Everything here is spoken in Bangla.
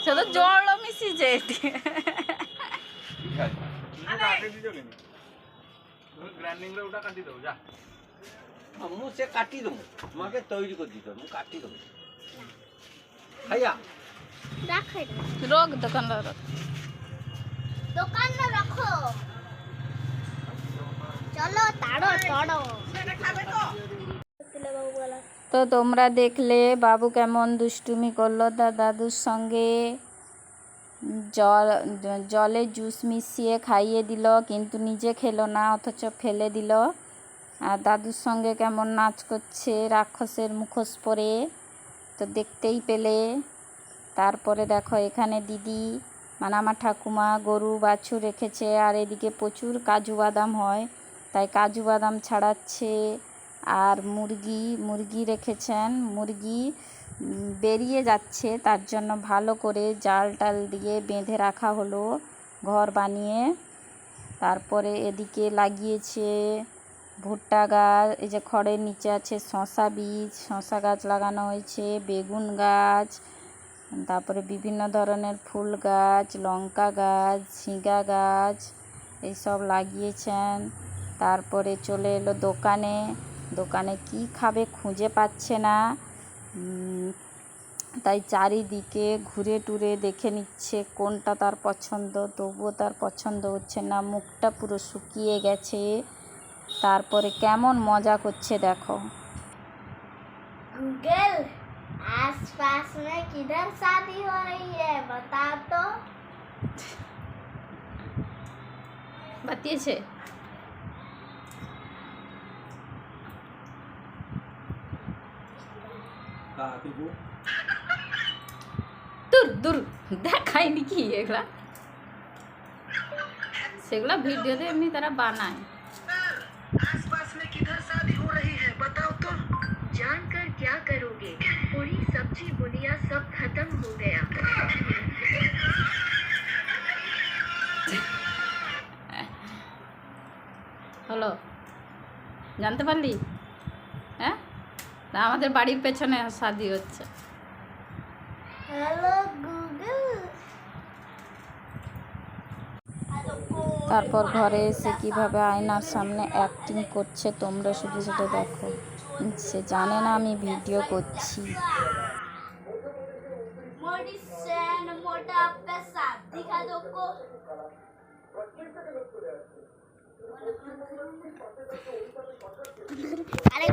সে তো জল মিশিছে ମୁଁ ସେ କାଟିଦେବୁ ମୋତେ ତୈରି କରିଦେଇଛ ମୁଁ କାଟିଦେବୁ ଖାଇବା রোগ দোকান রোগ দোকান না রাখো চলো তাড়ো তাড়ো তো তোমরা দেখলে বাবু কেমন দুষ্টুমি করলো তার দাদুর সঙ্গে জলে জুস মিশিয়ে খাইয়ে দিল কিন্তু নিজে খেলো না অথচ ফেলে দিল আর দাদুর সঙ্গে কেমন নাচ করছে রাক্ষসের মুখোশ পরে তো দেখতেই পেলে। তারপরে দেখো এখানে দিদি মানে আমার ঠাকুমা গরু বাছুর রেখেছে আর এদিকে প্রচুর কাজু বাদাম হয় তাই কাজু বাদাম ছাড়াচ্ছে। আর মুরগি রেখেছেন মুরগি বেরিয়ে যাচ্ছে তার জন্য ভালো করে জাল টাল দিয়ে বেঁধে রাখা হলো ঘর বানিয়ে। তারপরে এদিকে লাগিয়েছে ভুট্টা গাছ এই যে খড়ের নিচে আছে শশা বীজ শশা গাছ লাগানো হয়েছে বেগুন গাছ তারপরে বিভিন্ন ধরনের ফুল গাছ লঙ্কা গাছ ঝিঙ্গা গাছ এইসব লাগিয়েছেন। তারপরে চলে এলো দোকানে কি খাবে খুঁজে পাচ্ছে না তাই চারিদিকে ঘুরে টুরে দেখে নিচ্ছে কোনটা তার পছন্দ তবুও তার পছন্দ হচ্ছে না মুখটা পুরো শুকিয়ে গেছে। তারপরে কেমন মজা করছে দেখো। गूगल आसपास में किधर शादी हो रही है बता तो বাতিয়েছে দূর দূর দেখায়নি কি এগুলা সেগুলা ভিডিওতে এমনি তারা বানায়। आसपास में किधर शादी हो रही है बताओ तो जानकर क्या करोगे पूरी सब्जी बुनिया सब खत्म हो गया। হলো জানতে পারলি হ্যাঁ না আমাদের বাড়ির পেছনে শাদি হচ্ছে। हेलो गूगल তারপর ঘরে এসে কিভাবে আয়নার সামনে অ্যাক্টিং করছে তোমরা শুধু সেটা দেখো সে জানে না আমি ভিডিও করছি। मोटी सैन मोटा पैसा दिखा दो को अरे